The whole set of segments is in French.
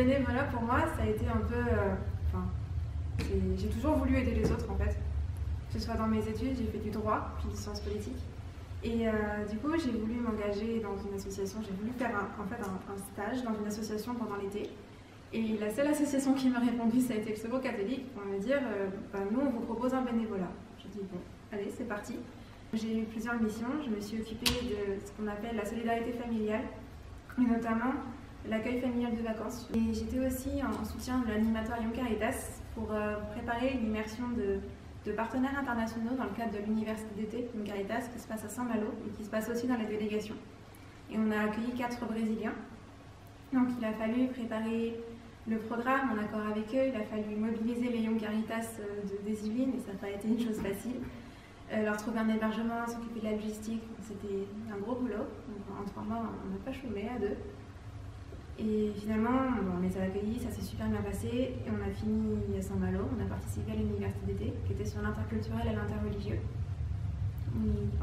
bénévolat pour moi, ça a été un peu... j'ai toujours voulu aider les autres en fait. Que ce soit dans mes études, j'ai fait du droit, puis des sciences politiques. Et du coup, j'ai voulu m'engager dans une association, j'ai voulu faire un stage dans une association pendant l'été. Et la seule association qui m'a répondu, ça a été le Secours catholique, pour me dire nous, on vous propose un bénévolat. J'ai dit bon, allez, c'est parti. J'ai eu plusieurs missions, je me suis occupée de ce qu'on appelle la solidarité familiale, et notamment l'accueil familial de vacances. Et j'étais aussi en soutien de l'animateur Young Caritas pour préparer une immersion de partenaires internationaux dans le cadre de l'université d'été Young Caritas qui se passe à Saint-Malo et qui se passe aussi dans les délégations. Et on a accueilli 4 Brésiliens. Donc il a fallu préparer le programme en accord avec eux, il a fallu mobiliser les Young Caritas des Yvelines et ça n'a pas été une chose facile. Leur trouver un hébergement, s'occuper de la logistique, c'était un gros boulot. Donc, en 3 mois, on n'a pas chômé à 2. Et finalement, on les a accueillis, ça s'est super bien passé et on a fini à Saint-Malo, on a participé à l'université d'été qui était sur l'interculturel et l'interreligieux.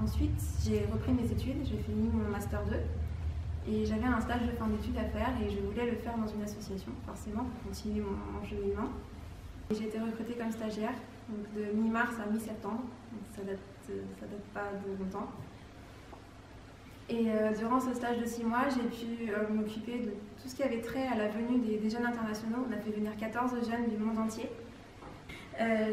Ensuite, j'ai repris mes études, j'ai fini mon Master 2 et j'avais un stage de fin d'études à faire et je voulais le faire dans une association, forcément, pour continuer mon cheminement. J'ai été recrutée comme stagiaire, donc de mi-mars à mi-septembre, donc ça date pas de longtemps. Et durant ce stage de 6 mois, j'ai pu m'occuper de tout ce qui avait trait à la venue des jeunes internationaux. On a fait venir 14 jeunes du monde entier.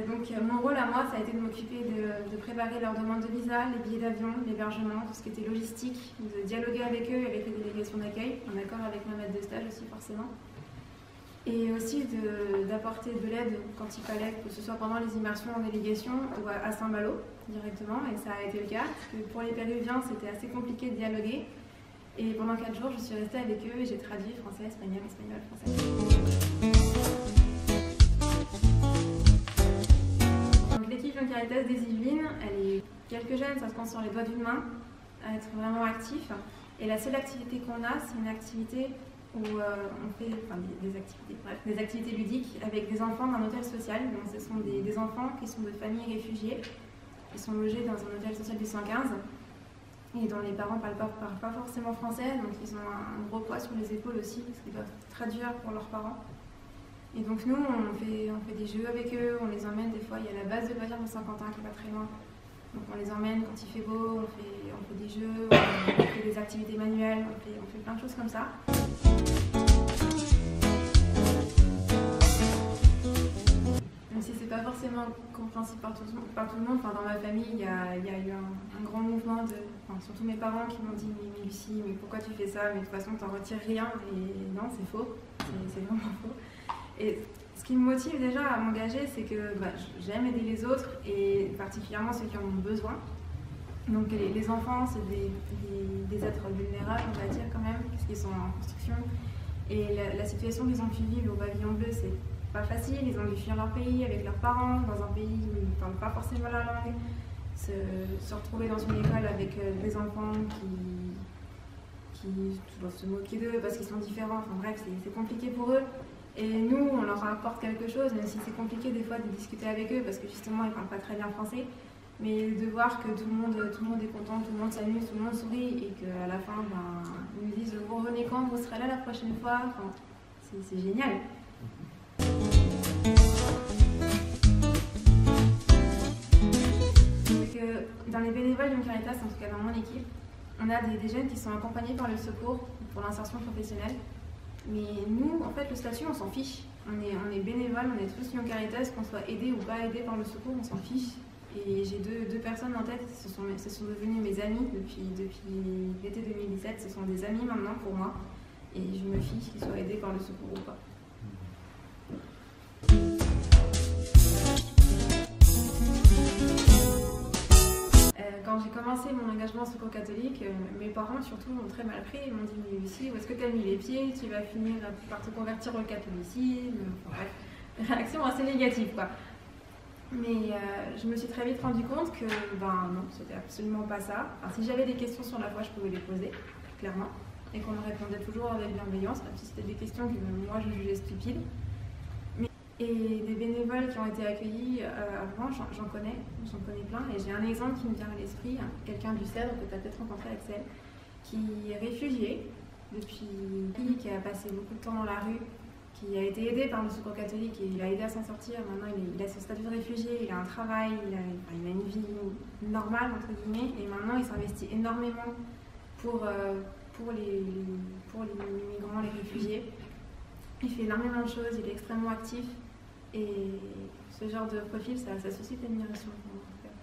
Donc mon rôle à moi, ça a été de m'occuper de préparer leur demande de visa, les billets d'avion, l'hébergement, tout ce qui était logistique, de dialoguer avec eux, avec les délégations d'accueil, en accord avec ma maître de stage aussi forcément. Et aussi d'apporter de l'aide quand il fallait, que ce soit pendant les immersions en délégation ou à Saint-Malo directement, et ça a été le cas, parce que pour les Péruviens c'était assez compliqué de dialoguer. Et pendant 4 jours je suis restée avec eux et j'ai traduit français, espagnol, français. Donc l'équipe Young Caritas des Yvelines, elle est quelques jeunes, ça se compte sur les doigts d'une main, à être vraiment actifs. Et la seule activité qu'on a, c'est une activité où on fait des activités ludiques avec des enfants d'un hôtel social. Donc, ce sont des enfants qui sont de familles réfugiées, qui sont logés dans un hôtel social du 115 et dont les parents ne parlent pas forcément français, donc ils ont un gros poids sur les épaules aussi, parce qu'ils doivent traduire pour leurs parents. Et donc nous, on fait des jeux avec eux, on les emmène des fois, il y a la base de loisirs de Saint-Quentin qui est pas très loin. Donc on les emmène quand il fait beau, on fait des jeux, on fait des activités manuelles, on fait plein de choses comme ça. Même si c'est pas forcément compréhensible par tout le monde, dans ma famille, il y a eu un grand mouvement surtout mes parents qui m'ont dit mais Lucie, mais pourquoi tu fais ça? Mais de toute façon, t'en retires rien. Et non, c'est faux, c'est vraiment faux. Et ce qui me motive déjà à m'engager, c'est que j'aime aider les autres et particulièrement ceux qui en ont besoin. Donc les enfants, c'est des êtres vulnérables, on va dire quand même, parce qu'ils sont en construction. Et la situation qu'ils ont pu vivre au Pavillon Bleu, c'est pas facile. Ils ont dû fuir leur pays avec leurs parents, dans un pays où ils ne parlent pas forcément la langue. Se retrouver dans une école avec des enfants qui doivent se moquer d'eux parce qu'ils sont différents. Enfin bref, c'est compliqué pour eux. Et nous, on leur apporte quelque chose, même si c'est compliqué des fois de discuter avec eux parce que justement, ils ne parlent pas très bien français. Mais de voir que tout le monde est content, tout le monde s'amuse, tout le monde sourit et qu'à la fin, ils nous disent « Vous revenez quand? Vous serez là la prochaine fois ?» C'est génial. Dans les bénévoles Young Caritas, en tout cas dans mon équipe, on a des jeunes qui sont accompagnés par le secours pour l'insertion professionnelle. Mais nous, en fait, le statut, on s'en fiche. On est bénévoles, on est tous Young Caritas, qu'on soit aidé ou pas aidé par le secours, on s'en fiche. Et j'ai deux personnes en tête, ce sont devenus mes amis depuis l'été 2017, ce sont des amis maintenant pour moi. Et je me fiche qu'ils soient aidés par le secours ou pas. Quand j'ai commencé mon engagement au Secours catholique, mes parents surtout m'ont très mal pris. Ils m'ont dit « Mais Lucie, où est-ce que tu as mis les pieds? Tu vas finir par te convertir au catholicisme. » Bref, réaction assez négative quoi. Mais je me suis très vite rendu compte que non, c'était absolument pas ça. Enfin, si j'avais des questions sur la foi, je pouvais les poser, clairement. Et qu'on me répondait toujours avec bienveillance, même si c'était des questions que moi je jugeais stupides. Et des bénévoles qui ont été accueillis avant, j'en connais plein. Et j'ai un exemple qui me vient à l'esprit, quelqu'un du Cèdre que tu as peut-être rencontré, Axel, qui est réfugié depuis, qui a passé beaucoup de temps dans la rue, qui a été aidé par le Secours catholique et il a aidé à s'en sortir. Maintenant, il a son statut de réfugié, il a un travail, il a une vie normale, entre guillemets, et maintenant, il s'investit énormément pour les migrants, les réfugiés. Il fait énormément de choses, il est extrêmement actif, et ce genre de profil, ça suscite l'admiration pour moi, en tout cas.